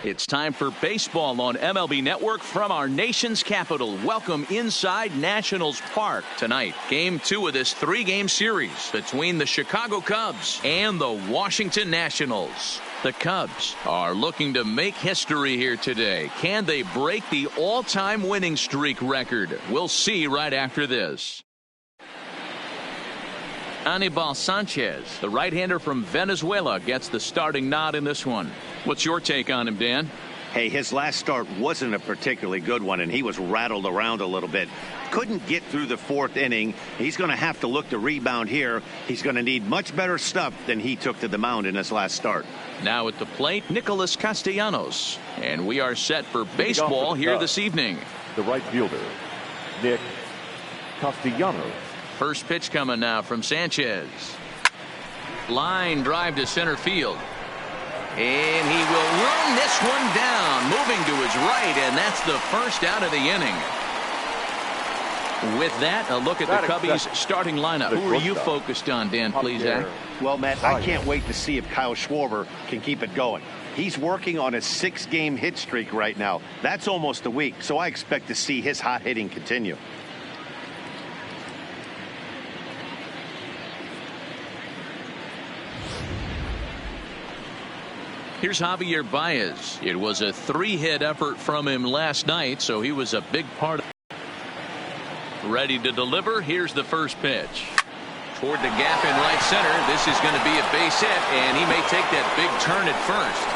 It's time for baseball on MLB Network from our nation's capital. Welcome inside Nationals Park tonight. Game 2 of this 3-game series between the Chicago Cubs and the Washington Nationals. The Cubs are looking to make history here today. Can they break the all-time winning streak record? We'll see right after this. Anibal Sanchez, the right-hander from Venezuela, gets the starting nod in this one. What's your take on him, Dan? Hey, his last start wasn't a particularly good one, and he was rattled around a little bit. Couldn't get through the 4th inning. He's going to have to look to rebound here. He's going to need much better stuff than he took to the mound in his last start. Now at the plate, Nicholas Castellanos. And we are set for baseball here this evening. The right fielder, Nick Castellanos. First pitch coming now from Sanchez. Line drive to center field. And he will run this one down, moving to his right, and that's the first out of the inning. With that, a look at the Cubbies' starting lineup. Who are you focused on, Dan Plesac? Well, Matt, I can't wait to see if Kyle Schwarber can keep it going. He's working on a 6-game hit streak right now. That's almost a week, so I expect to see his hot hitting continue. Here's Javier Baez. It was a 3-hit effort from him last night, so he was a big part of it. Ready to deliver. Here's the first pitch. Toward the gap in right center. This is going to be a base hit, and he may take that big turn at first.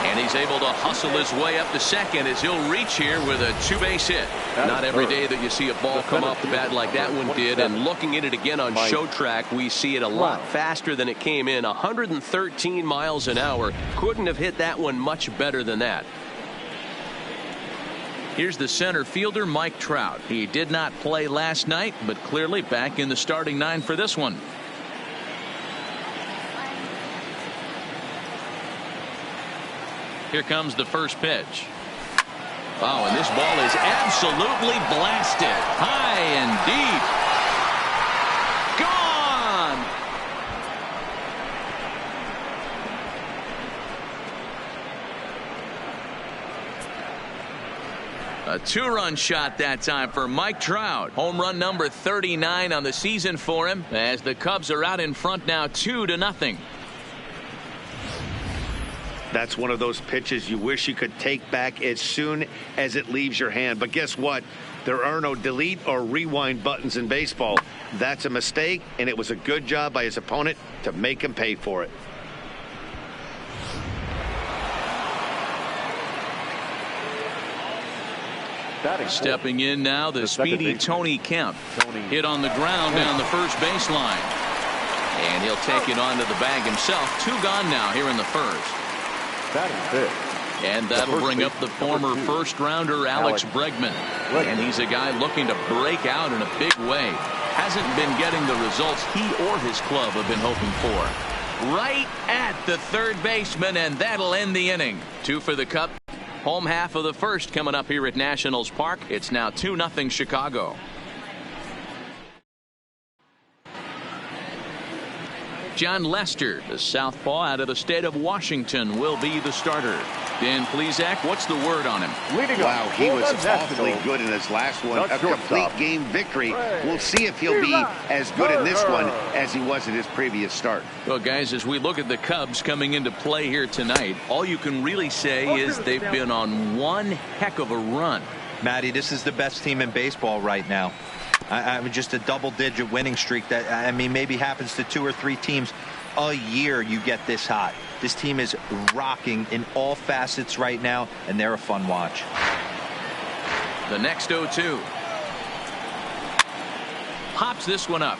And he's able to hustle his way up to second as he'll reach here with a 2-base hit. Not every day that you see a ball come off the bat like that one did. And looking at it again on show track, we see it a lot faster than it came in. 113 miles an hour. Couldn't have hit that one much better than that. Here's the center fielder, Mike Trout. He did not play last night, but clearly back in the starting 9 for this one. Here comes the first pitch. Oh, and this ball is absolutely blasted. High and deep. Gone! A 2-run shot that time for Mike Trout. Home run number 39 on the season for him as the Cubs are out in front now 2-0. That's one of those pitches you wish you could take back as soon as it leaves your hand. But guess what? There are no delete or rewind buttons in baseball. That's a mistake, and it was a good job by his opponent to make him pay for it. Stepping in now, the speedy Tony Kemp. Hit on the ground down the first baseline. And he'll take it onto the bag himself. 2 gone now here in the first. And that'll bring up the former first-rounder Alex Bregman. And he's a guy looking to break out in a big way. Hasn't been getting the results he or his club have been hoping for. Right at the third baseman, and that'll end the inning. 2 for the Cubs. Home half of the first coming up here at Nationals Park. It's now 2-0 Chicago. John Lester, the southpaw out of the state of Washington, will be the starter. Dan Plesac, what's the word on him? Wow, he was awfully good in his last one. A complete game victory. We'll see if he'll be as good in this one as he was in his previous start. Well, guys, as we look at the Cubs coming into play here tonight, all you can really say is they've been on one heck of a run. Matty, this is the best team in baseball right now. I mean, just a double-digit winning streak that, I mean, maybe happens to 2 or 3 teams a year. You get this hot. This team is rocking in all facets right now, and they're a fun watch. The next 0-2. Pops this one up.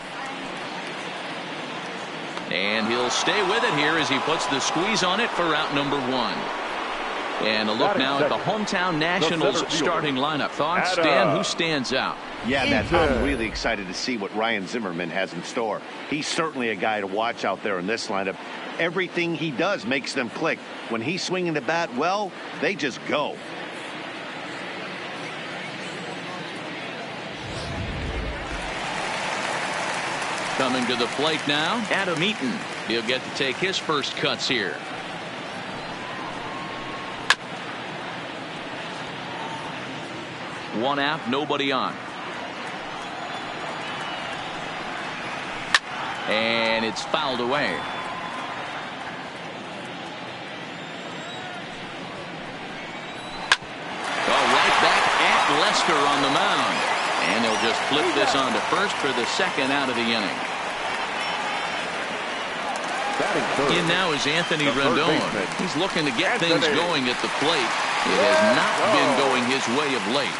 And he'll stay with it here as he puts the squeeze on it for out number 1. And a look now at the hometown Nationals starting lineup. Thoughts, Dan? Who stands out? Yeah, Matt, I'm really excited to see what Ryan Zimmerman has in store. He's certainly a guy to watch out there in this lineup. Everything he does makes them click. When he's swinging the bat, well, they just go. Coming to the plate now, Adam Eaton. He'll get to take his first cuts here. One out, nobody on. And it's fouled away. Right back at Lester on the mound. And they'll just flip this on to first for the second out of the inning. In now is Anthony Rendon. He's looking to get things going at the plate. It has not been going his way of late.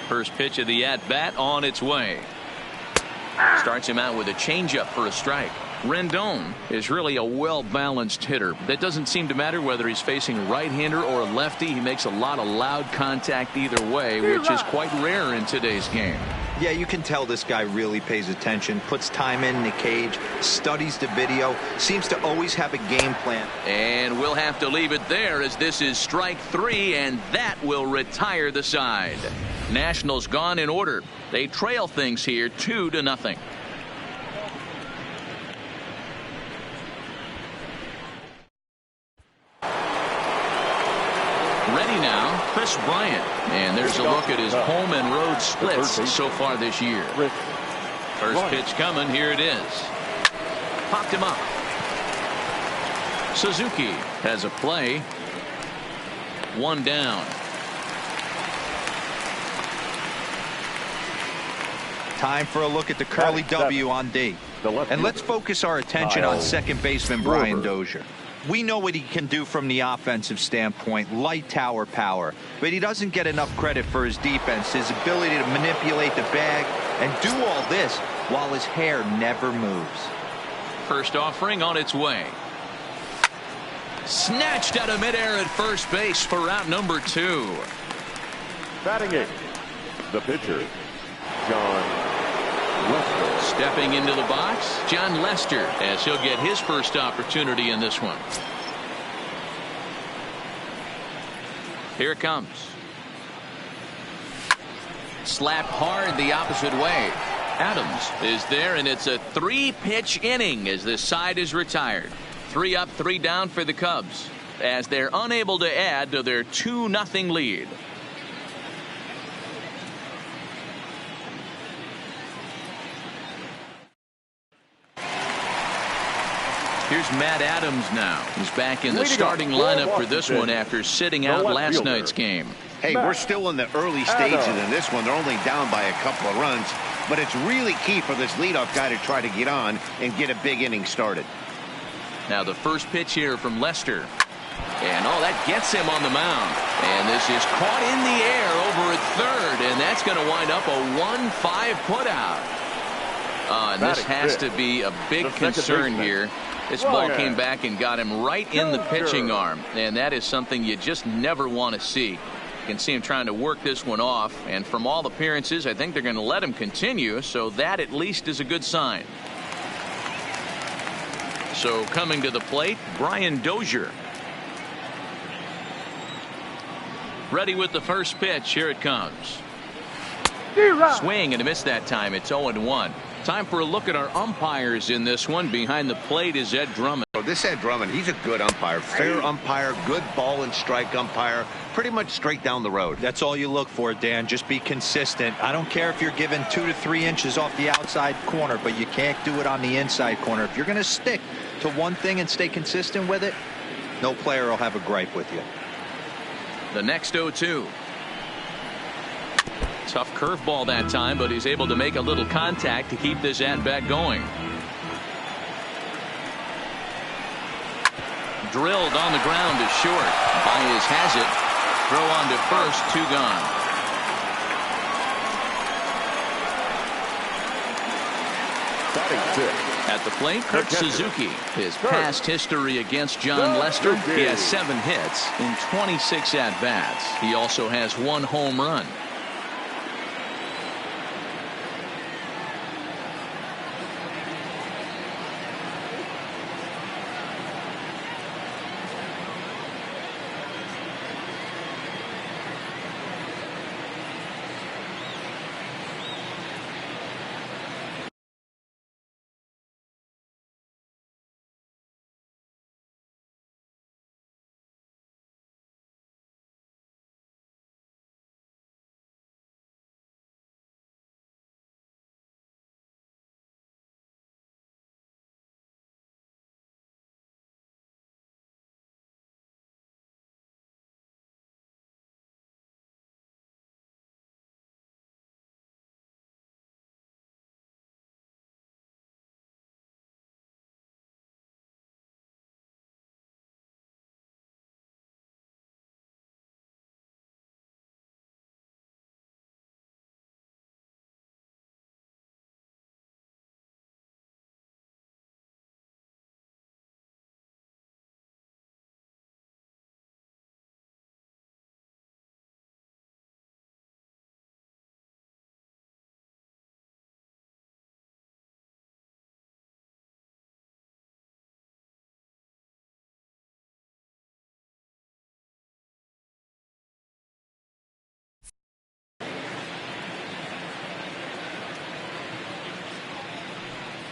First pitch of the at-bat on its way. Starts him out with a changeup for a strike. Rendon is really a well-balanced hitter. That doesn't seem to matter whether he's facing right-hander or lefty. He makes a lot of loud contact either way, which is quite rare in today's game. Yeah, you can tell this guy really pays attention, puts time in the cage, studies the video, seems to always have a game plan. And we'll have to leave it there as this is strike three, and that will retire the side. Nationals gone in order. They trail things here 2-0. Ready now, Chris Bryant. And there's a look at his home and road splits so far this year. First pitch coming. Here it is. Popped him up. Suzuki has a play. One down. Time for a look at the curly W on D. And let's focus our attention on second baseman Brian Dozier. We know what he can do from the offensive standpoint, light tower power, but he doesn't get enough credit for his defense, his ability to manipulate the bag and do all this while his hair never moves. First offering on its way. Snatched out of midair at first base for out number 2. Batting eighth, the pitcher, John Lester. Stepping into the box, John Lester, as he'll get his first opportunity in this one. Here it comes. Slapped hard the opposite way. Adams is there, and it's a 3-pitch inning as this side is retired. 3 up, 3 down for the Cubs as they're unable to add to their 2-0 lead. Here's Matt Adams now. He's back in the starting lineup for this one after sitting out last night's game. Hey, we're still in the early stages in this one. They're only down by a couple of runs, but it's really key for this leadoff guy to try to get on and get a big inning started. Now the first pitch here from Lester. And that gets him on the mound. And this is caught in the air over at third, and that's going to wind up a 1-5 putout. And this has to be a big concern here. This ball came back and got him right in the pitching arm, and that is something you just never want to see. You can see him trying to work this one off, and from all appearances, I think they're going to let him continue, so that at least is a good sign. So coming to the plate, Brian Dozier. Ready with the first pitch. Here it comes. Swing and a miss that time. It's 0-1. Time for a look at our umpires in this one. Behind the plate is Ed Drummond. This Ed Drummond, he's a good umpire. Fair umpire, good ball and strike umpire. Pretty much straight down the road. That's all you look for, Dan. Just be consistent. I don't care if you're given 2 to 3 inches off the outside corner, but you can't do it on the inside corner. If you're going to stick to one thing and stay consistent with it, no player will have a gripe with you. The next 0-2. Tough curveball that time, but he's able to make a little contact to keep this at-bat going. Drilled on the ground is short. Baez has it. Throw on to first, 2 gone. At the plate, Kurt Suzuki. His past history against John Lester, he has 7 hits in 26 at-bats. He also has 1 home run.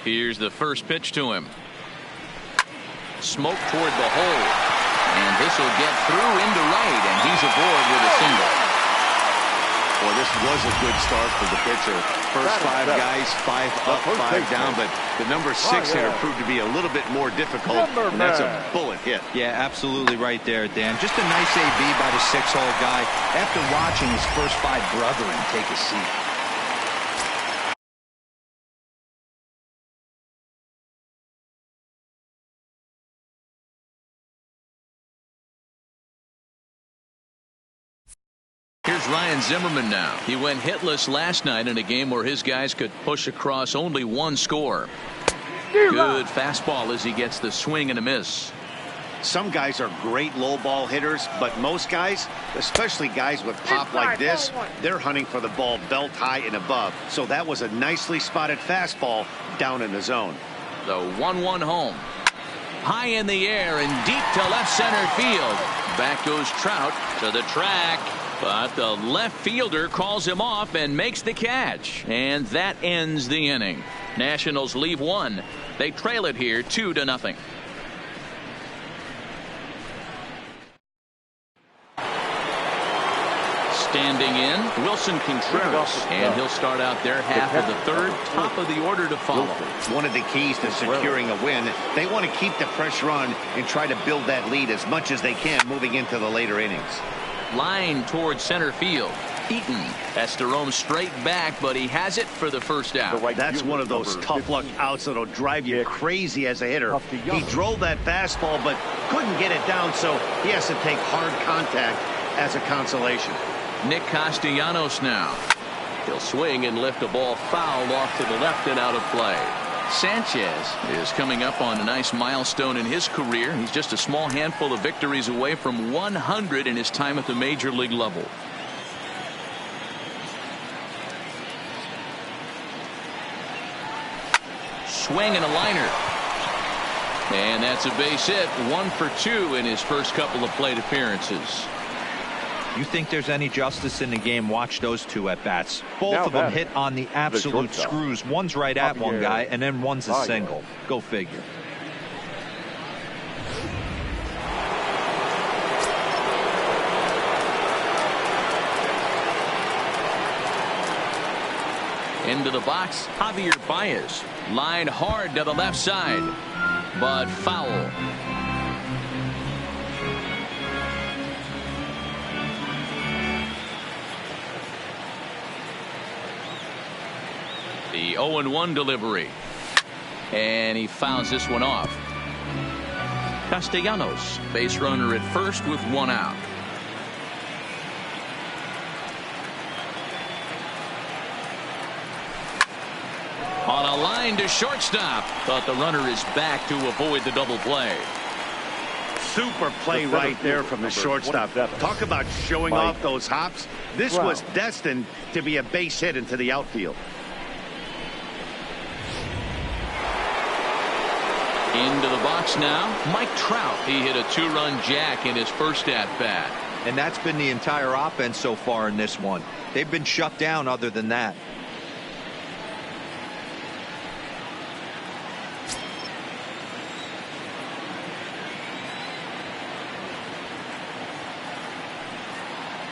Here's the first pitch to him. Smoke toward the hole. And this will get through into right, and he's aboard with a single. Well, this was a good start for the pitcher. First 5 guys, 5 up, 5 down, but the number 6 hitter proved to be a little bit more difficult, and that's a bullet hit. Yeah, absolutely right there, Dan. Just a nice AB by the 6-hole guy after watching his first 5 brethren take a seat. Here's Ryan Zimmerman now. He went hitless last night in a game where his guys could push across only 1 score. Good fastball as he gets the swing and a miss. Some guys are great low ball hitters, but most guys, especially guys with pop like this, they're hunting for the ball belt high and above. So that was a nicely spotted fastball down in the zone. The 1-1 home. High in the air and deep to left center field. Back goes Trout to the track. But the left fielder calls him off and makes the catch. And that ends the inning. Nationals leave 1. They trail it here 2-0. Standing in, Wilson Contreras, and he'll start out their half of the 3rd, top of the order to follow. One of the keys to securing a win, they want to keep the pressure on and try to build that lead as much as they can moving into the later innings. Line towards center field. Eaton has to roam straight back, but he has it for the first out. That's one of those tough luck outs that'll drive you crazy as a hitter. He drove that fastball but couldn't get it down, so he has to take hard contact as a consolation. Nick Castellanos now. He'll swing and lift a ball foul off to the left and out of play. Sanchez is coming up on a nice milestone in his career. He's just a small handful of victories away from 100 in his time at the major league level. Swing and a liner. And that's a base hit. 1 for 2 in his first couple of plate appearances. You think there's any justice in the game? Watch those 2 at bats. Both of them hit on the absolute screws. One's right at one guy, and then one's a single. Go figure. Into the box, Javier Baez. Line hard to the left side, but foul. The 0-1 delivery. And he fouls this one off. Castellanos, base runner at first with 1 out. On a line to shortstop, but the runner is back to avoid the double play. Super play right there from the shortstop. Talk about showing off those hops. This was destined to be a base hit into the outfield. Into the box now, Mike Trout. He hit a 2-run jack in his first at-bat. And that's been the entire offense so far in this one. They've been shut down other than that.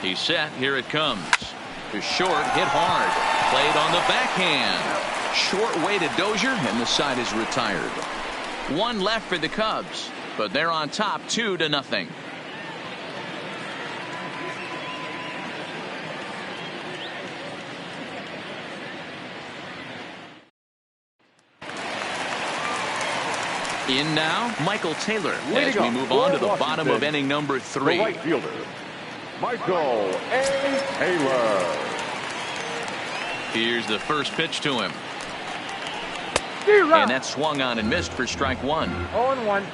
He's set. Here it comes. To short, hit hard. Played on the backhand. Short way to Dozier, and the side is retired. 1 left for the Cubs, but they're on top 2-0. In now, Michael Taylor as we move on to the bottom of inning number 3. The right fielder, Michael A. Taylor. Here's the first pitch to him. And that swung on and missed for strike 1. 0-1.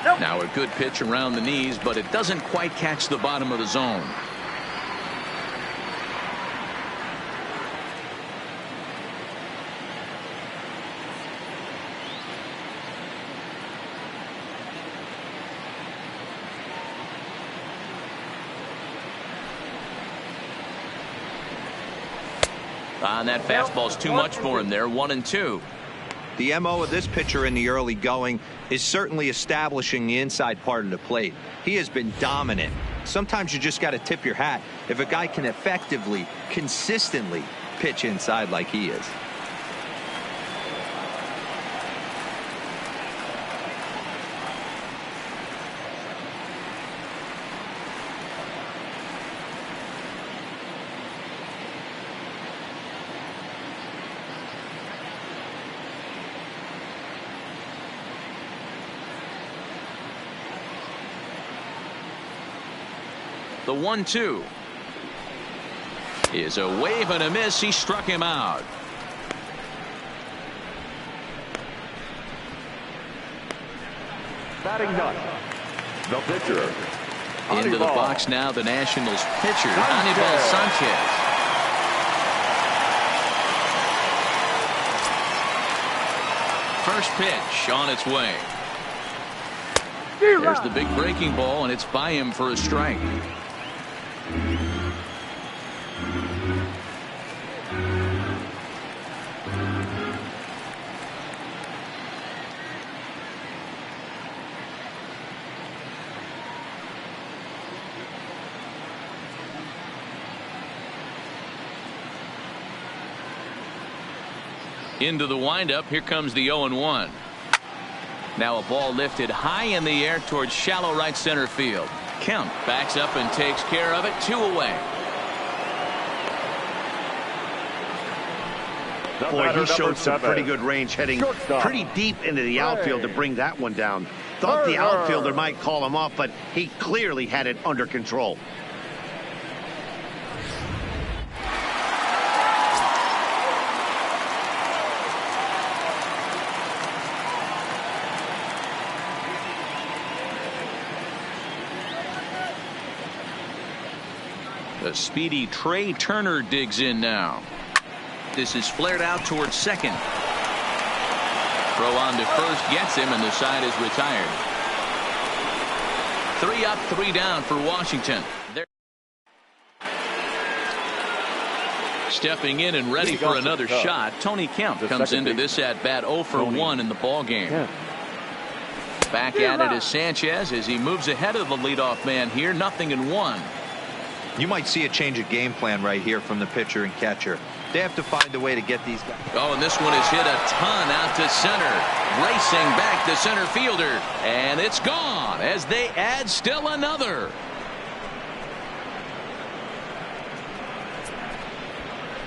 Nope. Now a good pitch around the knees, but it doesn't quite catch the bottom of the zone. And that fastball's too much for him there. 1-2. The MO of this pitcher in the early going is certainly establishing the inside part of the plate. He has been dominant. Sometimes you just got to tip your hat if a guy can effectively, consistently pitch inside like he is. The 1-2 is a wave and a miss. He struck him out. Batting ninth, the pitcher. Into the box now, the Nationals pitcher, Anibal Sanchez. First pitch on its way. There's the big breaking ball, and it's by him for a strike. Into the windup. Here comes the 0-1. Now a ball lifted high in the air towards shallow right center field. Kemp backs up and takes care of it. 2 away. Boy, he showed some pretty good range, heading pretty deep into the outfield to bring that one down. Thought the outfielder might call him off, but he clearly had it under control. The speedy Trey Turner digs in now. This is flared out towards second. Throw on to first gets him, and the side is retired. 3 up, 3 down for Washington. They're stepping in and ready for another shot. Tony Kemp comes into this at bat 0 for 1 in the ball game. Back at it is Sanchez as he moves ahead of the leadoff man here. 0-1. You might see a change of game plan right here from the pitcher and catcher. They have to find a way to get these guys. Oh, and this one is hit a ton out to center. Racing back the center fielder. And it's gone as they add still another.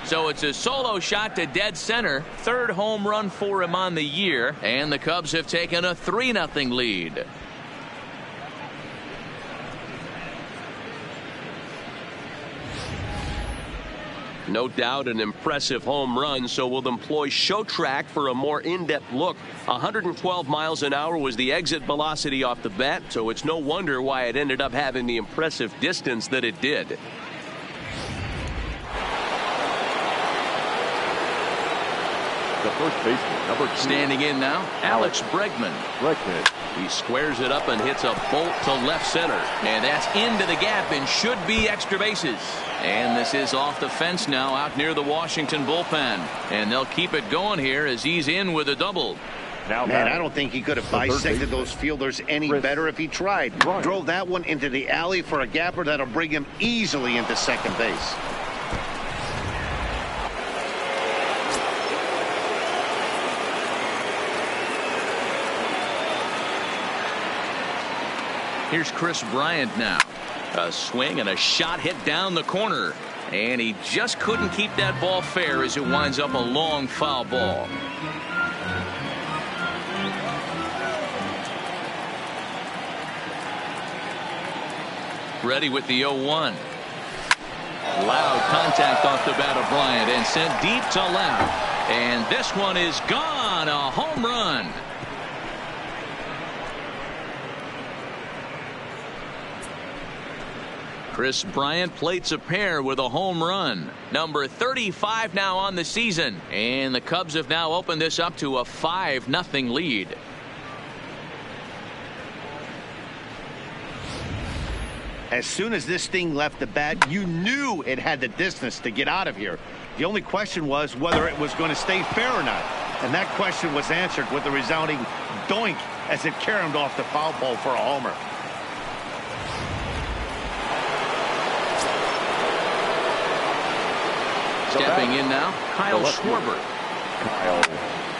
So it's a solo shot to dead center. 3rd home run for him on the year. And the Cubs have taken a 3-0 lead. No doubt an impressive home run, so we'll employ Show Track for a more in-depth look. 112 miles an hour was the exit velocity off the bat, so it's no wonder why it ended up having the impressive distance that it did. The first baseman, number 2. Standing in now, Alex Bregman. He squares it up and hits a bolt to left center. And that's into the gap and should be extra bases. And this is off the fence now out near the Washington bullpen. And they'll keep it going here as he's in with a double. Man, I don't think he could have bisected those fielders any better if he tried. Drove that one into the alley for a gapper that'll bring him easily into second base. Here's Chris Bryant now. A swing and a shot hit down the corner. And he just couldn't keep that ball fair as it winds up a long foul ball. Ready with the 0-1. Loud contact off the bat of Bryant and sent deep to left. And this one is gone. A home run. Chris Bryant plates a pair with a home run. Number 35 now on the season. And the Cubs have now opened this up to a 5-0 lead. As soon as this thing left the bat, you knew it had the distance to get out of here. The only question was whether it was going to stay fair or not. And that question was answered with a resounding doink as it caromed off the foul pole for a homer. Stepping in now, Kyle Schwarber.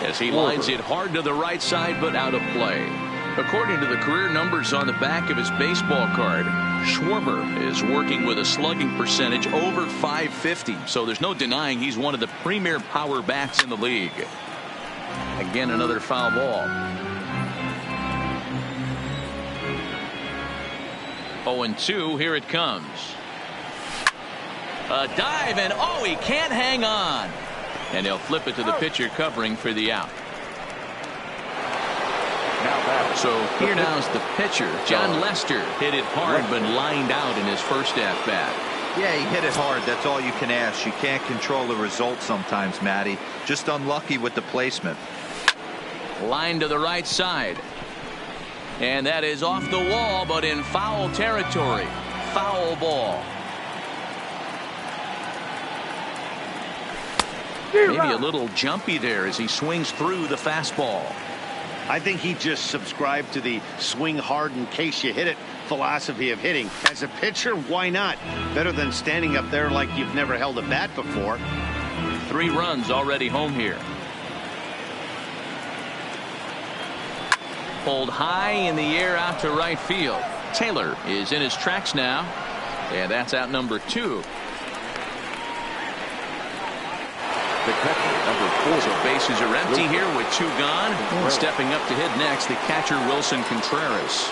As he lines it hard to the right side, but out of play. According to the career numbers on the back of his baseball card, Schwarber is working with a slugging percentage over .550, so there's no denying he's one of the premier power bats in the league. Again, another foul ball. 0-2, here it comes. A dive, and oh, he can't hang on. And he'll flip it to the pitcher covering for the out. So here now's the pitcher. John Lester hit it hard but lined out in his first at-bat. Yeah, he hit it hard. That's all you can ask. You can't control the result sometimes, Matty. Just unlucky with the placement. Line to the right side. And that is off the wall, but in foul territory. Foul ball. Maybe a little jumpy there as he swings through the fastball. I think he just subscribed to the swing hard in case you hit it philosophy of hitting. As a pitcher, why not? Better than standing up there like you've never held a bat before. 3 runs already home here. Pulled high in the air out to right field. Taylor is in his tracks now. And that's out number 2. So bases are empty here with 2 gone. And stepping up to hit next, the catcher Wilson Contreras.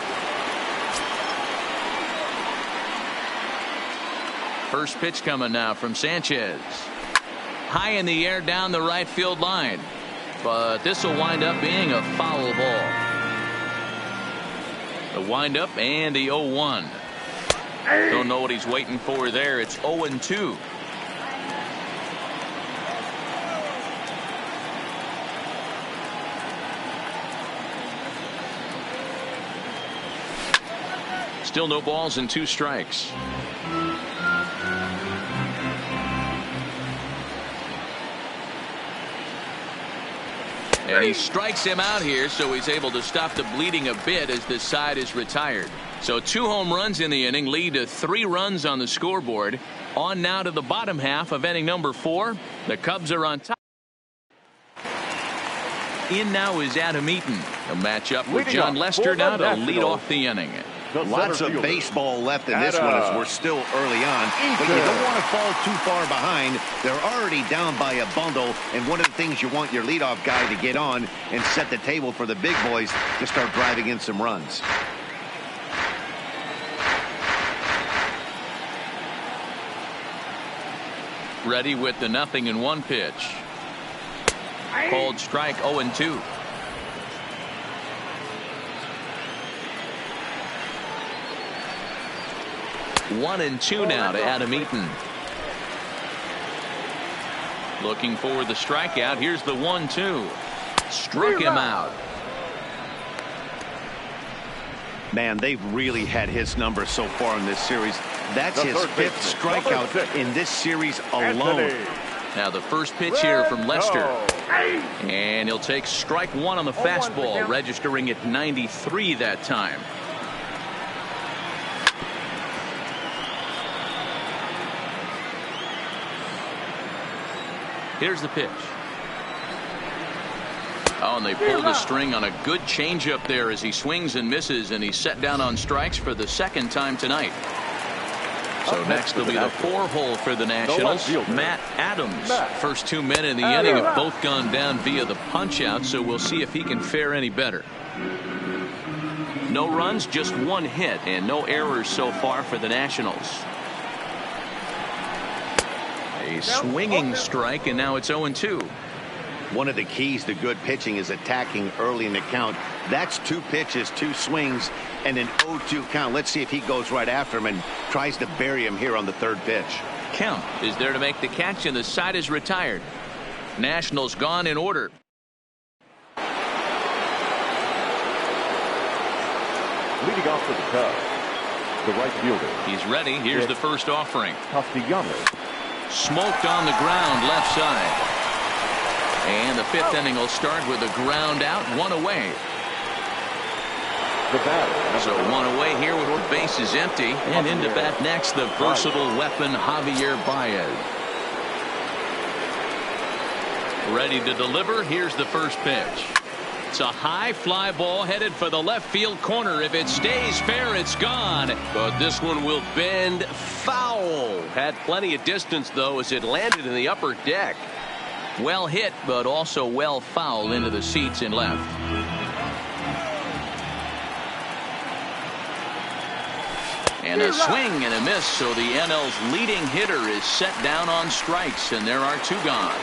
First pitch coming now from Sanchez. High in the air down the right field line. But this will wind up being a foul ball. The windup and the 0-1. Don't know what he's waiting for there. It's 0-2. Still no balls and 2 strikes. And he strikes him out here, so he's able to stop the bleeding a bit as this side is retired. So 2 home runs in the inning lead to 3 runs on the scoreboard. On now to the bottom half of inning number 4. The Cubs are on top. In now is Adam Eaton. A matchup with John Lester now to lead off the inning. Lots of baseball left in this one as we're still early on, but you don't want to fall too far behind. They're already down by a bundle, and one of the things you want your leadoff guy to get on and set the table for the big boys to start driving in some runs. Ready with the 0-1 pitch. Called strike 0-2. 1-2 now to Adam Eaton. Looking for the strikeout. Here's the 1-2. Struck him out. Man, they've really had his number so far in this series. That's his 5th strikeout in this series alone. Now the first pitch here from Lester. And he'll take strike 1 on the fastball, registering at 93 that time. Here's the pitch. Oh, and they pulled the string on a good changeup there as he swings and misses, and he's set down on strikes for the 2nd time tonight. So next will be the 4-hole for the Nationals. Matt Adams. First 2 men in the inning have both gone down via the punch-out, so we'll see if he can fare any better. No runs, just 1 hit, and no errors so far for the Nationals. A swinging strike, and now it's 0-2. One of the keys to good pitching is attacking early in the count. That's 2 pitches, 2 swings, and an 0-2 count. Let's see if he goes right after him and tries to bury him here on the 3rd pitch. Kemp is there to make the catch, and the side is retired. Nationals gone in order. Leading off for the Cubs, the right fielder. He's ready. Here's the first offering. Castellanos. Smoked on the ground left side. And the fifth inning will start with a ground out, one away. The batter. So one away here with the bases empty. And into bat next, the versatile weapon Javier Baez. Ready to deliver. Here's the first pitch. It's a high fly ball headed for the left field corner. If it stays fair, it's gone. But this one will bend foul. Had plenty of distance, though, as it landed in the upper deck. Well hit, but also well fouled into the seats in left. And a swing and a miss, so the NL's leading hitter is set down on strikes, and there are two gone.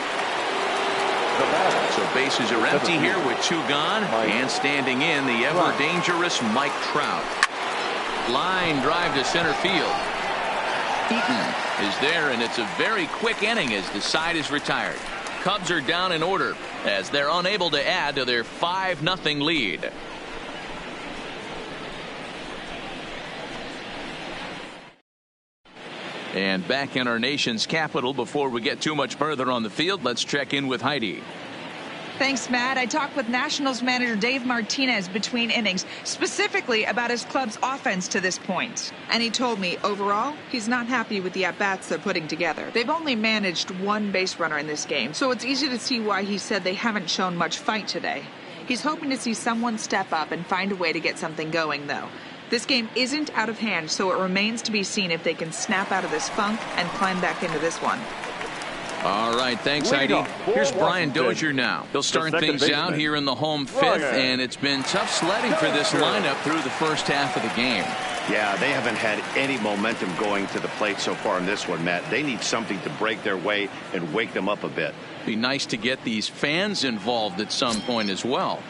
So bases are empty here with two gone, and standing in the ever-dangerous Mike Trout. Line drive to center field. Eaton is there, and it's a very quick inning as the side is retired. Cubs are down in order as they're unable to add to their 5-0 lead. And back in our nation's capital, before we get too much further on the field, let's check in with Heidi. Thanks, Matt. I talked with Nationals manager Dave Martinez between innings, specifically about his club's offense to this point. And he told me, overall, he's not happy with the at-bats they're putting together. They've only managed one base runner in this game, so it's easy to see why he said they haven't shown much fight today. He's hoping to see someone step up and find a way to get something going, though. This game isn't out of hand, so it remains to be seen if they can snap out of this funk and climb back into this one. All right, thanks, Heidi. Here's Brian Dozier now. He'll start things out here in the home fifth, and it's been tough sledding for this lineup through the first half of the game. Yeah, they haven't had any momentum going to the plate so far in this one, Matt. They need something to break their way and wake them up a bit. Be nice to get these fans involved at some point as well.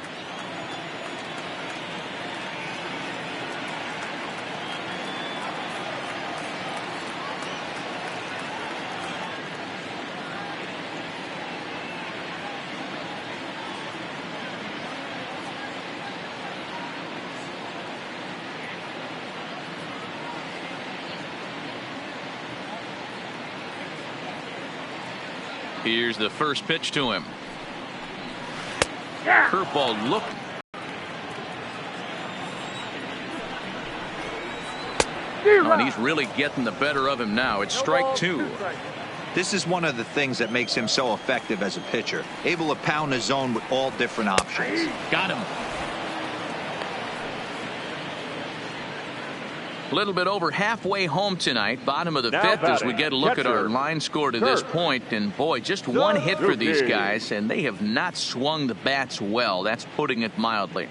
Here's the first pitch to him. Curveball look. And he's really getting the better of him now. It's strike two. This is one of the things that makes him so effective as a pitcher. Able to pound the zone with all different options. Got him. A little bit over halfway home tonight, bottom of the fifth, as we get a look at our line score to this point. And boy, just one hit for these guys, and they have not swung the bats well. That's putting it mildly.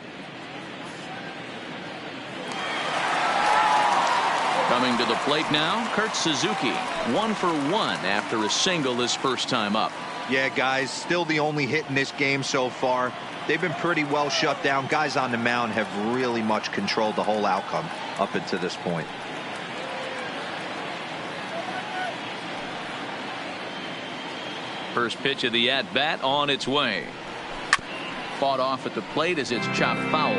Coming to the plate now, Kurt Suzuki. 1 for 1 after a single his first time up. Yeah, guys, still the only hit in this game so far. They've been pretty well shut down. Guys on the mound have really much controlled the whole outcome up until this point. First pitch of the at-bat on its way. Fought off at the plate as it's chopped foul.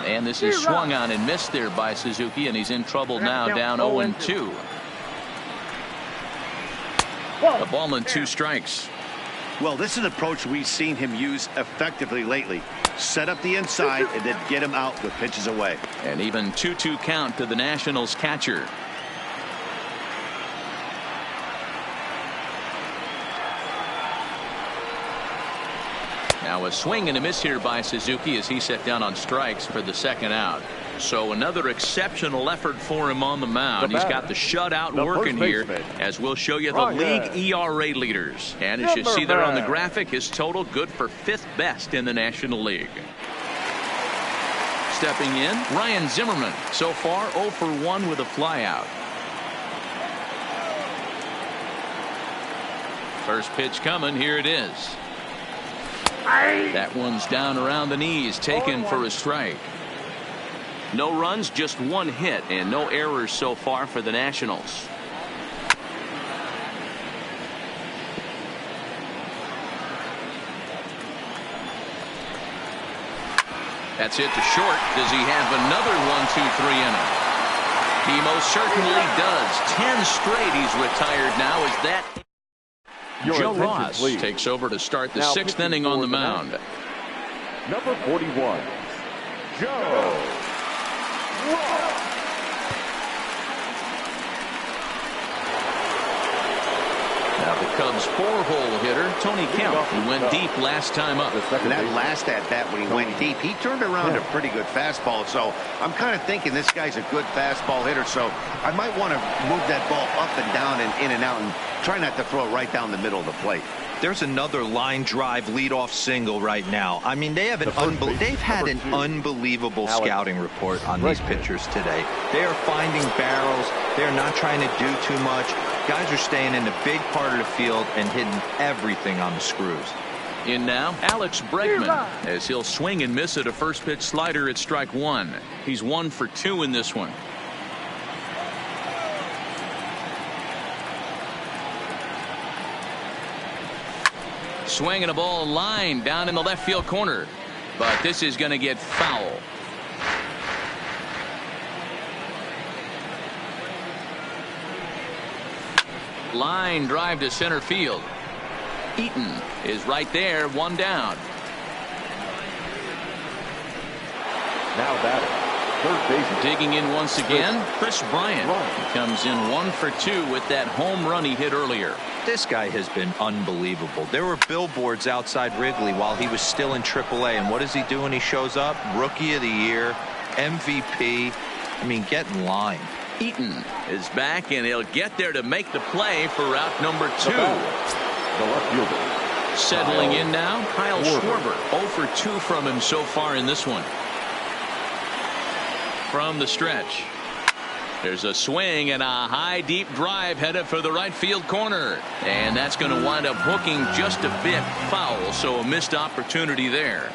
And this is swung on and missed there by Suzuki, and he's in trouble now, down 0-2. A ball and 2 strikes. Well, this is an approach we've seen him use effectively lately. Set up the inside and then get him out with pitches away. And even 2-2 count to the Nationals catcher. Now a swing and a miss here by Suzuki as he set down on strikes for the second out. So another exceptional effort for him on the mound. He's got the shutout working here, as we'll show you the league ERA leaders. And as you see there on the graphic, his total good for 5th best in the National League. Stepping in, Ryan Zimmerman. So far 0 for 1 with a flyout. First pitch coming. Here it is. That one's down around the knees, taken for a strike. No runs, just 1 hit, and no errors so far for the Nationals. That's hit to short. Does he have another 1-2-3 inning? He most certainly does. 10 straight he's retired now. Is that Joe Ross takes over to start the 6th inning on the mound. Number 41, Joe Ross. Now the Cubs 4-hole hitter, Tony Kemp, who went deep last time up. And that last at-bat when he went deep, he turned around a pretty good fastball. So I'm kind of thinking this guy's a good fastball hitter. So I might want to move that ball up and down and in and out and try not to throw it right down the middle of the plate. There's another line drive leadoff single right now. I mean, they've had an unbelievable scouting report on these pitchers today. They are finding barrels. They're not trying to do too much. Guys are staying in the big part of the field and hitting everything on the screws. In now, Alex Bregman, as he'll swing and miss at a first pitch slider at strike 1. He's 1 for 2 in this one. Swinging a ball line down in the left field corner, but this is going to get foul. Line drive to center field. Eaton is right there, 1 down. Now batting, third baseman. Digging in once again, Chris Bryant. He comes in 1 for 2 with that home run he hit earlier. This guy has been unbelievable. There were billboards outside Wrigley while he was still in AAA, and what does he do when he shows up? Rookie of the Year, MVP. I mean, get in line. Eaton is back, and he'll get there to make the play for route number 2. The left fielder. Settling in now, Kyle Schwarber. 0 for 2 from him so far in this one. From the stretch, there's a swing and a high deep drive headed for the right field corner, and that's going to wind up hooking just a bit foul, so a missed opportunity there.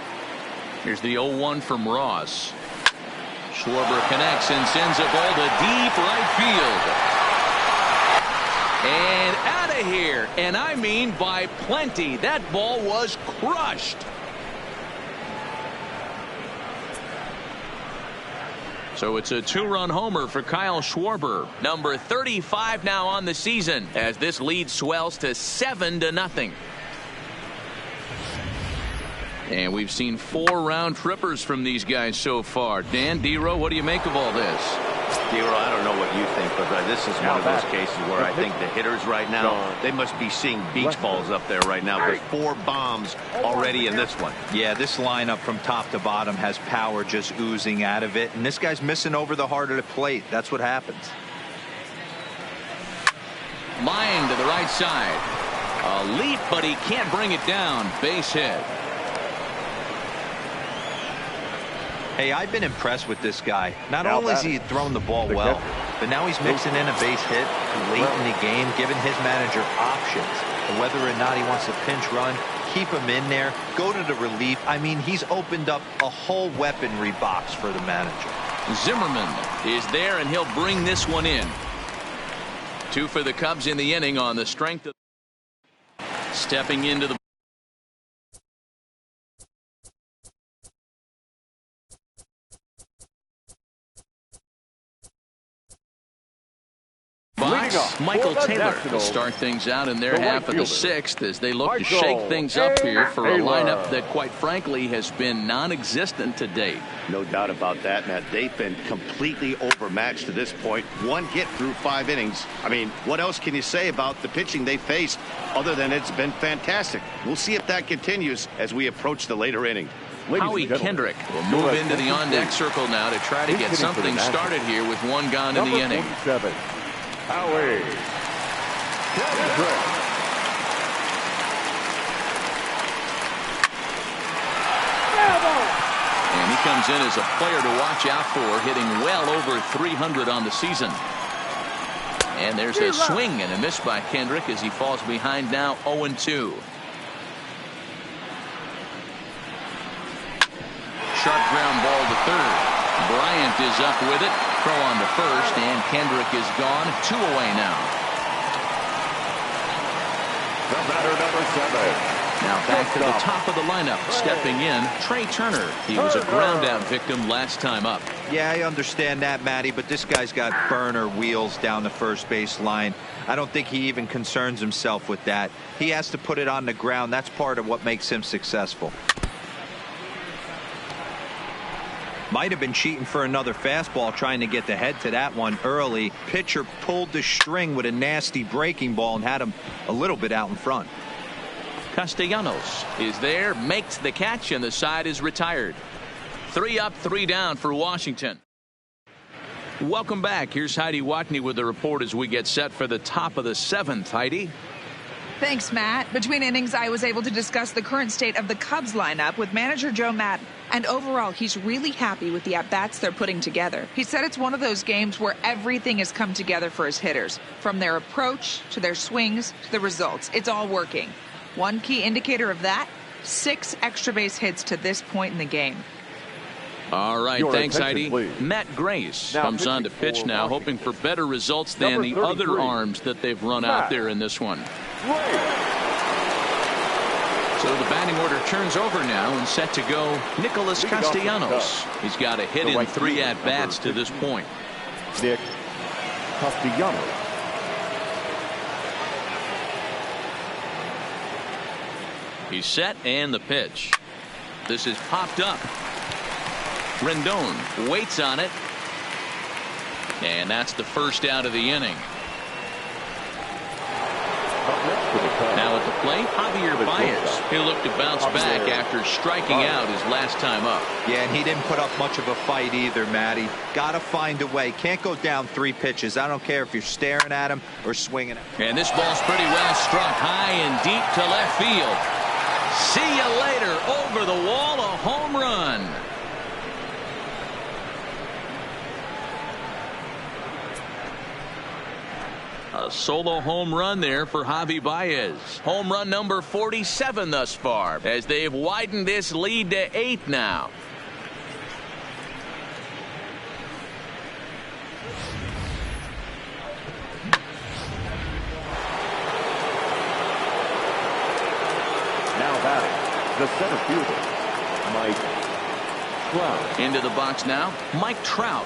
Here's the 0-1 from Ross. Schwarber connects and sends a ball to deep right field. And out of here, and I mean by plenty. That ball was crushed. So it's a 2-run homer for Kyle Schwarber, number 35 now on the season, as this lead swells to 7-0. And we've seen 4 round trippers from these guys so far. Dan, D-Row, what do you make of all this? D-Row, I don't know what you think, but this is one of those cases where I think the hitters right now, they must be seeing beach balls up there right now. There's 4 bombs already in this one. Yeah, this lineup from top to bottom has power just oozing out of it, and this guy's missing over the heart of the plate. That's what happens. Line to the right side. A leap, but he can't bring it down. Base hit. Hey, I've been impressed with this guy. Not only has he thrown the ball well, but now he's mixing in a base hit late in the game, giving his manager options. And whether or not he wants to pinch run, keep him in there, go to the relief. I mean, he's opened up a whole weaponry box for the manager. Zimmerman is there, and he'll bring this one in. 2 for the Cubs in the inning on the strength of stepping into the box. Michael Taylor will start things out in their half of the 6th as they look to shake things up here for a lineup that, quite frankly, has been non-existent to date. No doubt about that, Matt. They've been completely overmatched to this point. 1 hit through 5 innings. I mean, what else can you say about the pitching they faced other than it's been fantastic? We'll see if that continues as we approach the later inning. Howie Kendrick will move into the on-deck circle now to try to get something started here with 1 gone in the inning. Howie Kendrick. And he comes in as a player to watch out for, hitting well over 300 on the season. And there's a swing and a miss by Kendrick as he falls behind now 0-2. Sharp ground ball to third. Bryant is up with it. Throw on to first, and Kendrick is gone. 2 away now. The batter, number 7. Now back to the top of the lineup. Stepping in, Trey Turner. He was a ground out victim last time up. Yeah, I understand that, Matty, but this guy's got burner wheels down the first base line. I don't think he even concerns himself with that. He has to put it on the ground. That's part of what makes him successful. Might have been cheating for another fastball, trying to get the head to that one early. Pitcher pulled the string with a nasty breaking ball and had him a little bit out in front. Castellanos is there, makes the catch, and the side is retired. 3 up, 3 down for Washington. Welcome back. Here's Heidi Watney with the report as we get set for the top of the 7th. Heidi. Thanks, Matt. Between innings, I was able to discuss the current state of the Cubs lineup with manager Joe Maddon. And overall, he's really happy with the at-bats they're putting together. He said it's one of those games where everything has come together for his hitters. From their approach, to their swings, to the results. It's all working. One key indicator of that, 6 extra base hits to this point in the game. All right, Your thanks, attention, Heidi. please. Matt Grace Now comes on to pitching pitch for now, Washington. hoping for better results than Number the 33, other arms that they've run out there in this one. So the batting order turns over now and set to go Nicholas Castellanos. He's got a hit in 3 at-bats to this point. Nick Castellanos. He's set and the pitch. This is popped up. Rendon waits on it. And that's the first out of the inning. Now at the plate, Javier Baez. He'll look to bounce back after striking out his last time up. Yeah, and he didn't put up much of a fight either, Matty. Got to find a way. Can't go down 3 pitches. I don't care if you're staring at him or swinging. And this ball's pretty well struck high and deep to left field. See you later. Over the wall, a home run. A solo home run there for Javi Baez. Home run number 47 thus far, as they've widened this lead to 8 now. Now batting, the center fielder, Mike Trout. Into the box now, Mike Trout.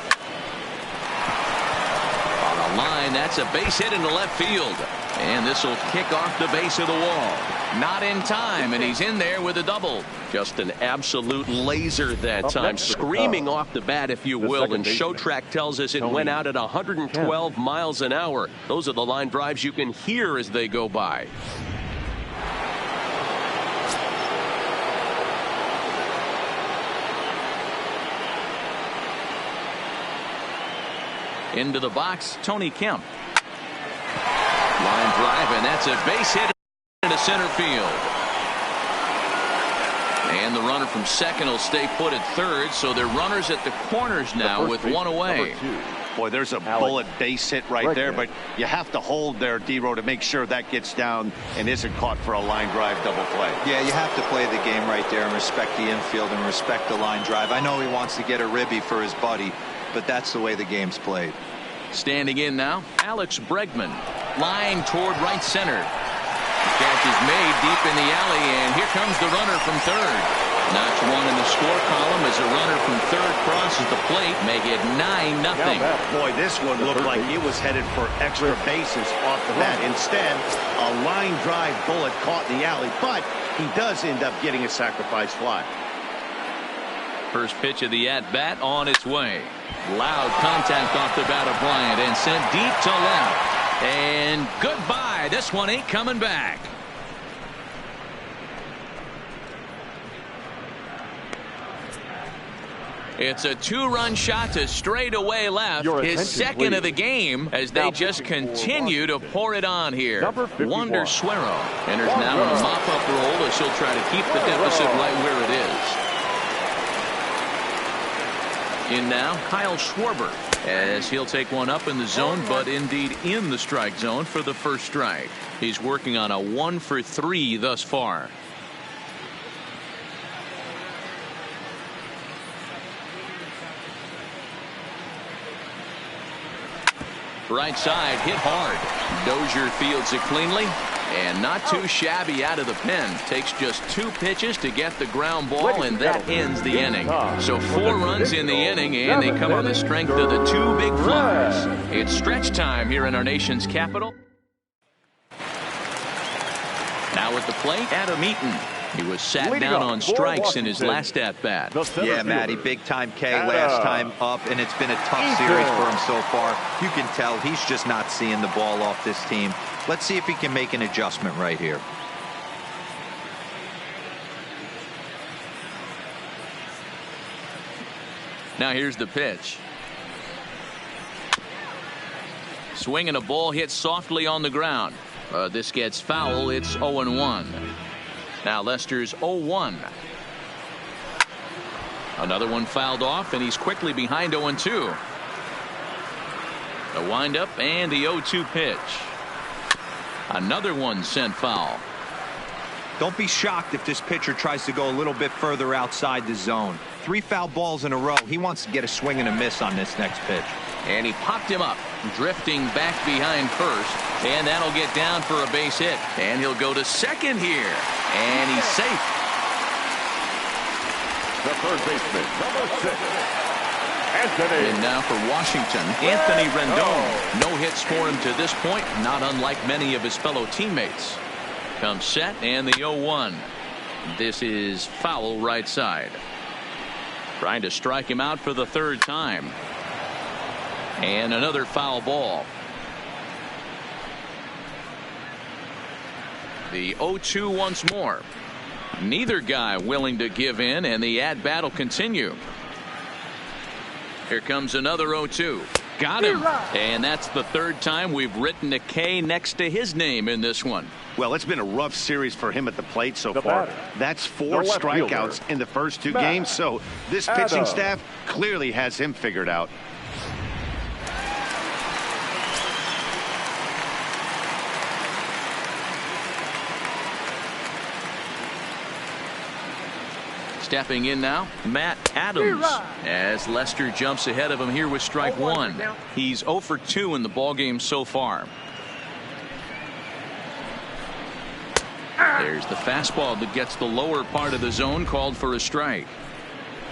On a line, that's a base hit into left field. And this will kick off the base of the wall. Not in time, and he's in there with a double. Just an absolute laser that time, screaming off the bat, if you will. And Showtrack tells us it went out at 112 miles an hour. Those are the line drives you can hear as they go by. Into the box, Tony Kemp. Line drive, and that's a base hit into center field. And the runner from second will stay put at third, so they're runners at the corners now with one away. Boy, there's a bullet base hit right there, but you have to hold there, D-Row, to make sure that gets down and isn't caught for a line drive double play. Yeah, you have to play the game right there and respect the infield and respect the line drive. I know he wants to get a ribby for his buddy, but that's the way the game's played. Standing in now, Alex Bregman. Line toward right center. The catch is made deep in the alley, and here comes the runner from third. Notch one in the score column as a runner from third crosses the plate, make it 9-0. Boy, this one looked like it was headed for extra bases off the bat. Instead, a line drive bullet caught in the alley, but he does end up getting a sacrifice fly. First pitch of the at-bat on its way. Loud contact off the bat of Bryant and sent deep to left. And goodbye. This one ain't coming back. It's a 2-run shot to straightaway left. His second of the game as they just continue to pour it on here. Wander Suero enters now in a mop-up role as he'll try to keep the deficit right where it is. In now, Kyle Schwarber, as he'll take one up in the zone, but indeed in the strike zone for the first strike. He's working on a 1-for-3 thus far. Right side hit hard. Dozier fields it cleanly, And not too shabby out of the pen. Takes just 2 pitches to get the ground ball, and that ends the inning. So 4 runs in the inning, and they come on the strength of the 2 big flies. It's stretch time here in our nation's capital. Now at the plate, Adam Eaton. He was sat down on strikes in his last at-bat. Yeah, Matty, big-time K last time up, and it's been a tough series for him so far. You can tell he's just not seeing the ball off this team. Let's see if he can make an adjustment right here. Now here's the pitch. Swinging a ball hit softly on the ground. This gets foul. It's 0-1. Now Lester's 0-1. Another one fouled off, and he's quickly behind 0-2. The windup and the 0-2 pitch. Another one sent foul. Don't be shocked if this pitcher tries to go a little bit further outside the zone. 3 foul balls in a row. He wants to get a swing and a miss on this next pitch. And he popped him up, drifting back behind first, and that'll get down for a base hit. And he'll go to second here, and he's safe. The third baseman, number 6, Anthony. And now for Washington, Anthony Rendon. No hits for him to this point, not unlike many of his fellow teammates. Comes set, and the 0-1. This is foul right side. Trying to strike him out for the 3rd time. And another foul ball. The 0-2 once more. Neither guy willing to give in, and the at-bat will continue. Here comes another 0-2. Got him. And that's the 3rd time we've written a K next to his name in this one. Well, it's been a rough series for him at the plate so far. That's 4 strikeouts in the first 2 games, so this pitching staff clearly has him figured out. Stepping in now, Matt Adams, as Lester jumps ahead of him here with strike 1. He's 0 for 2 in the ballgame so far. There's the fastball that gets the lower part of the zone, called for a strike.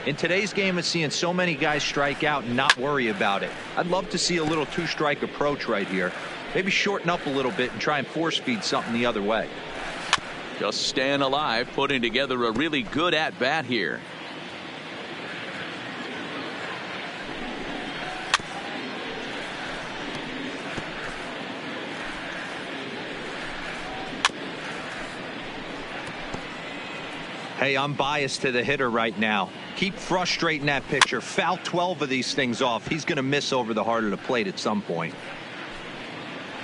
In today's game of seeing so many guys strike out and not worry about it, I'd love to see a little 2-strike approach right here. Maybe shorten up a little bit and try and 4-speed something the other way. Just staying alive, putting together a really good at-bat here. Hey, I'm biased to the hitter right now. Keep frustrating that pitcher. Foul 12 of these things off. He's going to miss over the heart of the plate at some point.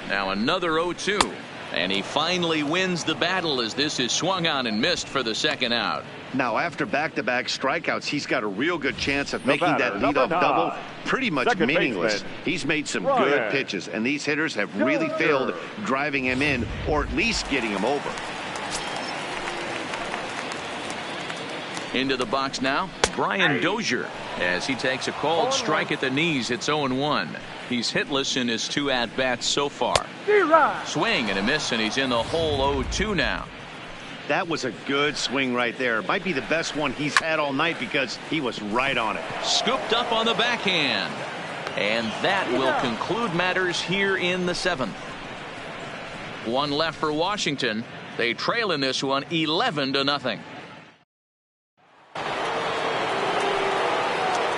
Now another 0-2. And he finally wins the battle as this is swung on and missed for the 2nd out. Now, after back-to-back strikeouts, he's got a real good chance of making that leadoff double pretty much meaningless. He's made some good pitches, and these hitters have really failed driving him in or at least getting him over. Into the box now, Brian Dozier, as he takes a called strike at the knees. It's 0-1. He's hitless in his 2 at-bats so far. Swing and a miss, and he's in the hole 0-2 now. That was a good swing right there. Might be the best one he's had all night because he was right on it. Scooped up on the backhand. And that will conclude matters here in the 7th. 1 left for Washington. They trail in this one 11-0.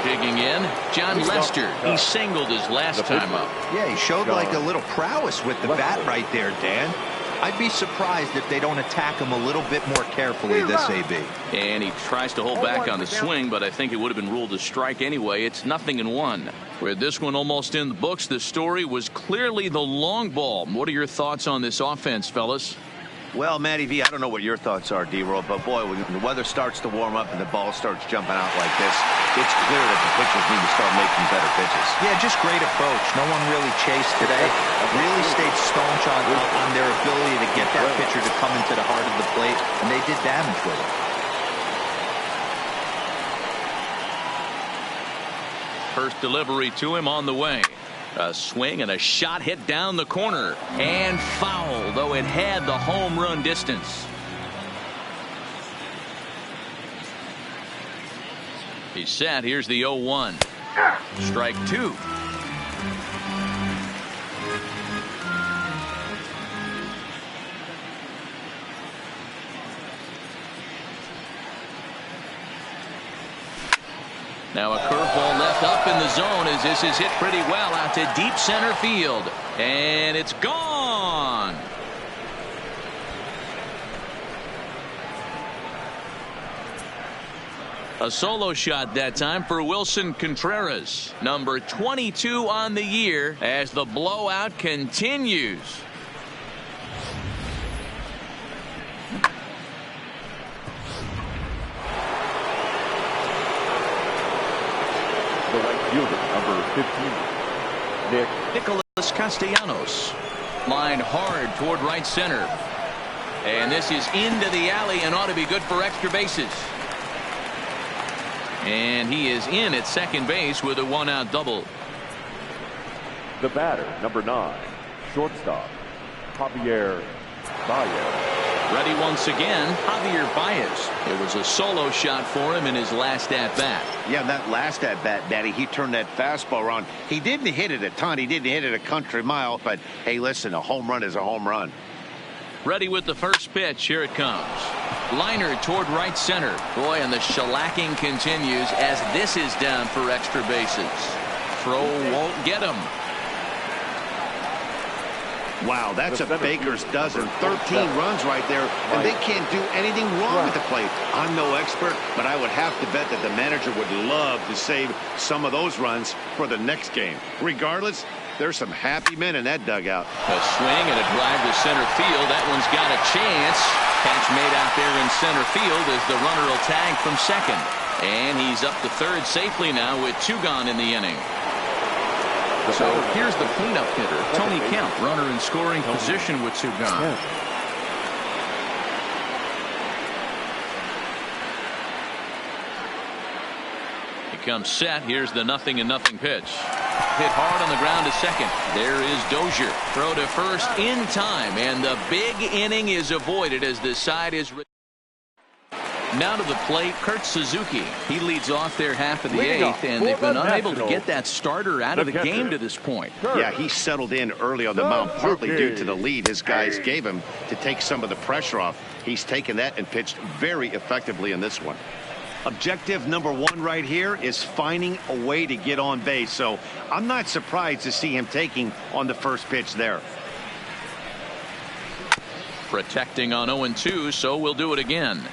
Digging in, John Lester. He singled his last time up. Yeah, he showed like a little prowess with the bat right there, Dan. I'd be surprised if they don't attack him a little bit more carefully this AB. And he tries to hold back on the swing, but I think it would have been ruled a strike anyway. It's 0-1. With this one almost in the books, the story was clearly the long ball. What are your thoughts on this offense, fellas? Well, Matty V, I don't know what your thoughts are, D-Roll, but boy, when the weather starts to warm up and the ball starts jumping out like this, it's clear that the pitchers need to start making better pitches. Yeah, just great approach. No one really chased today. Really stayed staunch on their ability to get that pitcher to come into the heart of the plate, and they did damage with it. First delivery to him on the way. A swing and a shot hit down the corner and foul, though it had the home run distance. He's set. Here's the 0-1. Strike two. Now a curveball left up in the zone as this is hit pretty well out to deep center field. And it's gone. A solo shot that time for Wilson Contreras, number 22 on the year, as the blowout continues. The right fielder, number 15, Nicholas Castellanos, lined hard toward right center. And this is into the alley and ought to be good for extra bases. And he is in at second base with a one-out double. The batter, number 9, shortstop, Javier Baez. Ready once again, Javier Baez. It was a solo shot for him in his last at-bat. Yeah, that last at-bat, Daddy, he turned that fastball around. He didn't hit it a ton. He didn't hit it a country mile. But, hey, listen, a home run is a home run. Ready with the first pitch. Here it comes. Liner toward right center. Boy, and the shellacking continues as this is down for extra bases. Throw won't get him. Wow, that's a baker's dozen. 13 runs right there, and they can't do anything wrong with the plate. I'm no expert, but I would have to bet that the manager would love to save some of those runs for the next game. Regardless, there's some happy men in that dugout. A swing and a drive to center field. That one's got a chance. Catch made out there in center field as the runner will tag from second. And he's up to third safely now with 2 gone in the inning. So here's the cleanup hitter, Tony Kemp, runner in scoring position with 2 gone. He comes set. Here's the 0-0 pitch. Hit hard on the ground to second. There is Dozier. Throw to first in time, and the big inning is avoided as the side is. Now to the plate, Kurt Suzuki. He leads off their half of the 8th, and they've been unable to get that starter out of the game to this point. Yeah, he settled in early on the mound, partly due to the lead his guys gave him to take some of the pressure off. He's taken that and pitched very effectively in this one. Objective number 1 right here is finding a way to get on base, so I'm not surprised to see him taking on the first pitch there. Protecting on 0-2, so we'll do it again.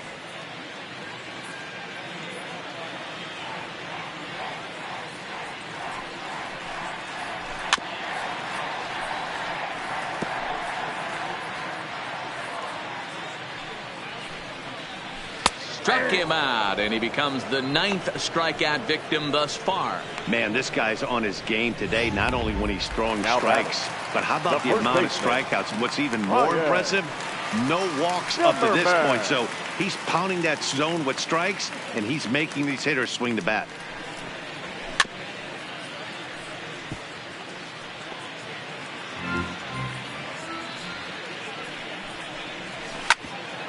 Struck him out, and he becomes the 9th strikeout victim thus far. Man, this guy's on his game today, not only when he's throwing strikes, but how about the amount of strikeouts? And what's even more impressive, no walks up to this point. So he's pounding that zone with strikes, and he's making these hitters swing the bat.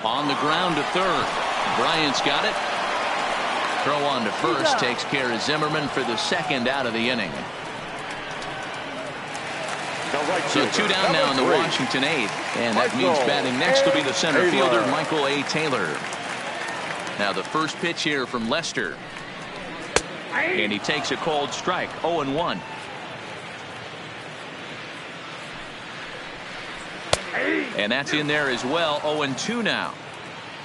On the ground to third. Bryant's got it. Throw on to first takes care of Zimmerman for the 2nd out of the inning. So 2 down now in the Washington 8th, and that means batting next will be the center fielder Michael A. Taylor. Now the first pitch here from Lester, and he takes a cold strike. 0-1. And that's in there as well. 0-2 now.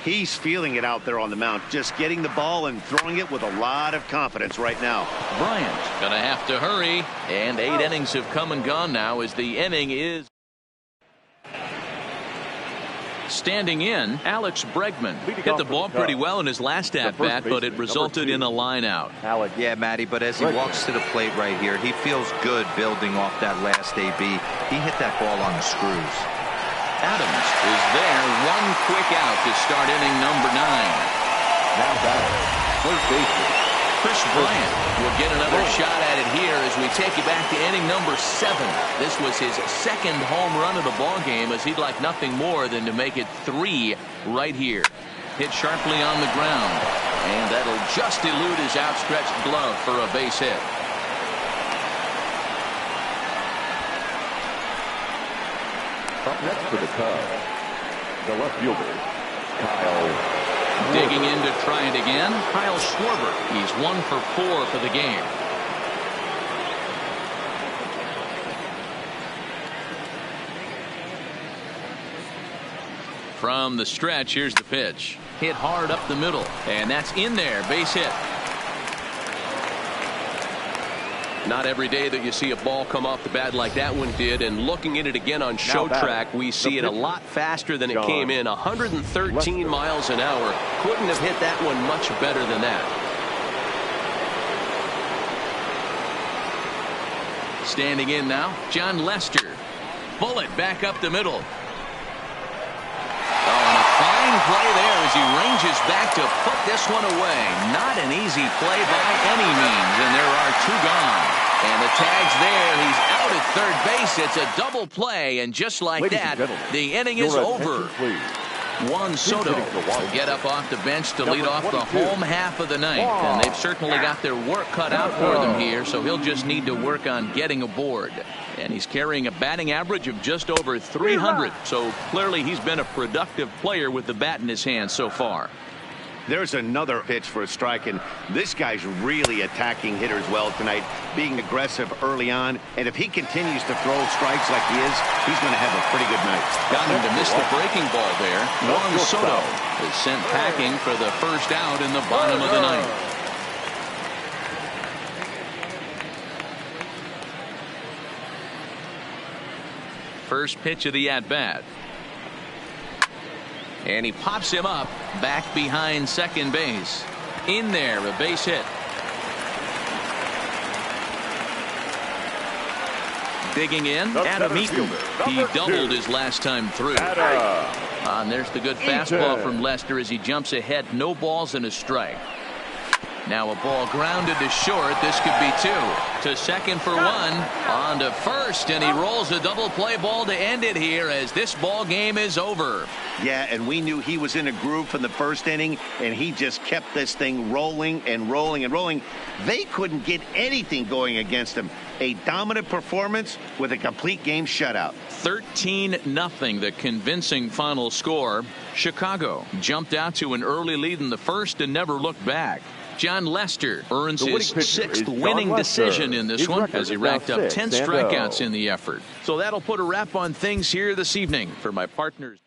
He's feeling it out there on the mound, just getting the ball and throwing it with a lot of confidence right now. Bryant gonna have to hurry, and 8 innings have come and gone now as the inning is. Standing in, Alex Bregman hit the ball pretty well in his last at-bat, but it resulted in a line out. Yeah, Matty, but as he walks to the plate right here, he feels good building off that last AB. He hit that ball on the screws. Adams is there, 1 quick out to start inning number 9. Now batting, first baseman, Chris Bryant will get another shot at it here as we take you back to inning number 7. This was his second home run of the ball game, as he'd like nothing more than to make it 3 right here. Hit sharply on the ground, and that'll just elude his outstretched glove for a base hit. Up next for the Cubs, the left fielder, Kyle. Digging in to try it again, Kyle Schwarber. He's 1 for 4 for the game. From the stretch, here's the pitch. Hit hard up the middle, and that's in there. Base hit. Not every day that you see a ball come off the bat like that one did, and looking at it again on show track, we see it a lot faster than it came in. 113 miles an hour. Couldn't have hit that one much better than that. Standing in now, John Lester. Bullet back up the middle. Oh, and a fine play there as he ranges back to put this one away. Not an easy play by any means, and there are 2 gone. And the tag's there. He's out at third base. It's a double play, and just like that, the inning is over. Juan Soto will get up off the bench to lead off the home half of the ninth, and they've certainly got their work cut out for them here, so he'll just need to work on getting aboard. And he's carrying a batting average of just over 300, so clearly he's been a productive player with the bat in his hand so far. There's another pitch for a strike, and this guy's really attacking hitters well tonight, being aggressive early on. And if he continues to throw strikes like he is, he's going to have a pretty good night. Got him to miss the breaking ball there. Juan Soto is sent packing for the first out in the bottom of the ninth. First pitch of the at-bat. And he pops him up back behind second base. In there, a base hit. Digging in, Adam Eaton. He doubled his last time through. And there's the good fastball from Lester as he jumps ahead. No balls and a strike. Now a ball grounded to short. This could be 2. To second for 1. On to first, and he rolls a double play ball to end it here as this ball game is over. Yeah, and we knew he was in a groove from the first inning, and he just kept this thing rolling and rolling and rolling. They couldn't get anything going against him. A dominant performance with a complete game shutout. 13-0, the convincing final score. Chicago jumped out to an early lead in the first and never looked back. John Lester earns his 6th winning decision in this one as he racked up 10 strikeouts in the effort. So that'll put a wrap on things here this evening. For my partners.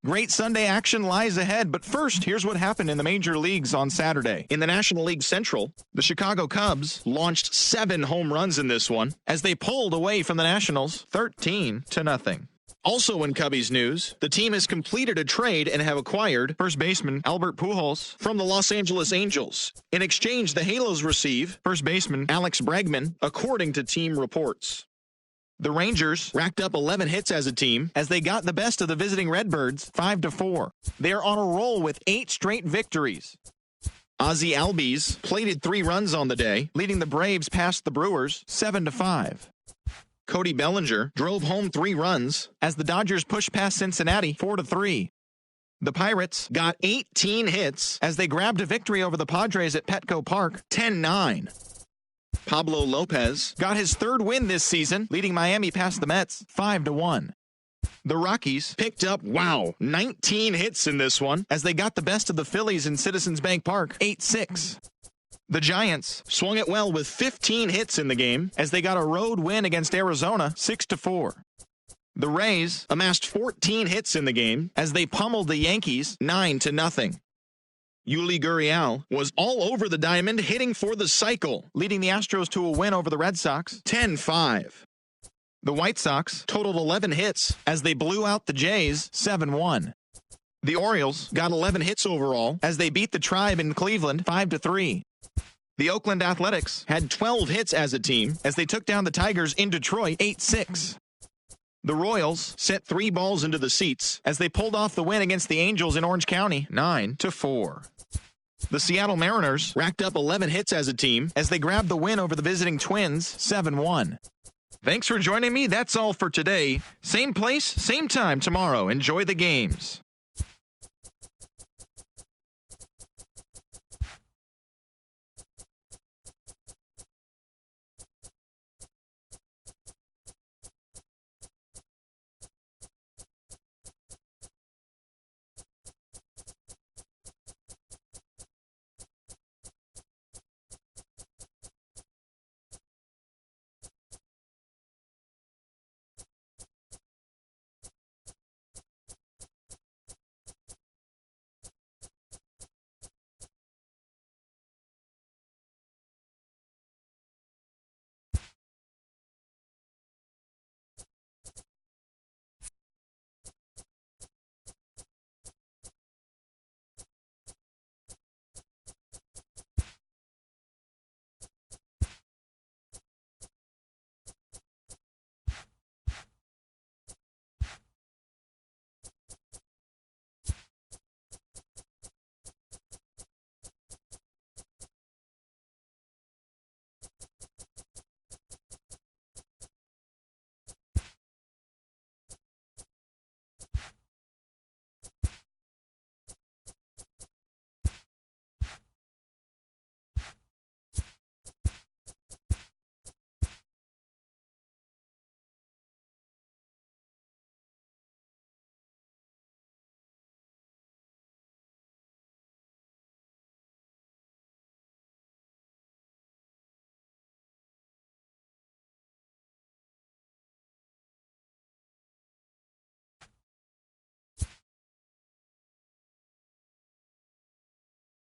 Great Sunday action lies ahead, but first, here's what happened in the major leagues on Saturday. In the National League Central, the Chicago Cubs launched 7 home runs in this one as they pulled away from the Nationals 13-0. Also in Cubbies news, the team has completed a trade and have acquired first baseman Albert Pujols from the Los Angeles Angels. In exchange, the Halos receive first baseman Alex Bregman, according to team reports. The Rangers racked up 11 hits as a team as they got the best of the visiting Redbirds 5-4. They're on a roll with 8 straight victories. Ozzie Albies plated 3 runs on the day, leading the Braves past the Brewers 7-5. Cody Bellinger drove home 3 runs as the Dodgers pushed past Cincinnati 4-3. The Pirates got 18 hits as they grabbed a victory over the Padres at Petco Park 10-9. Pablo Lopez got his 3rd win this season, leading Miami past the Mets 5-1. The Rockies picked up, 19 hits in this one as they got the best of the Phillies in Citizens Bank Park 8-6. The Giants swung it well with 15 hits in the game as they got a road win against Arizona 6-4. The Rays amassed 14 hits in the game as they pummeled the Yankees 9-0. Yuli Gurriel was all over the diamond, hitting for the cycle, leading the Astros to a win over the Red Sox 10-5. The White Sox totaled 11 hits as they blew out the Jays 7-1. The Orioles got 11 hits overall as they beat the Tribe in Cleveland 5-3. The Oakland Athletics had 12 hits as a team as they took down the Tigers in Detroit 8-6. The Royals sent 3 balls into the seats as they pulled off the win against the Angels in Orange County 9-4. The Seattle Mariners racked up 11 hits as a team as they grabbed the win over the visiting Twins 7-1. Thanks for joining me. That's all for today. Same place, same time tomorrow. Enjoy the games.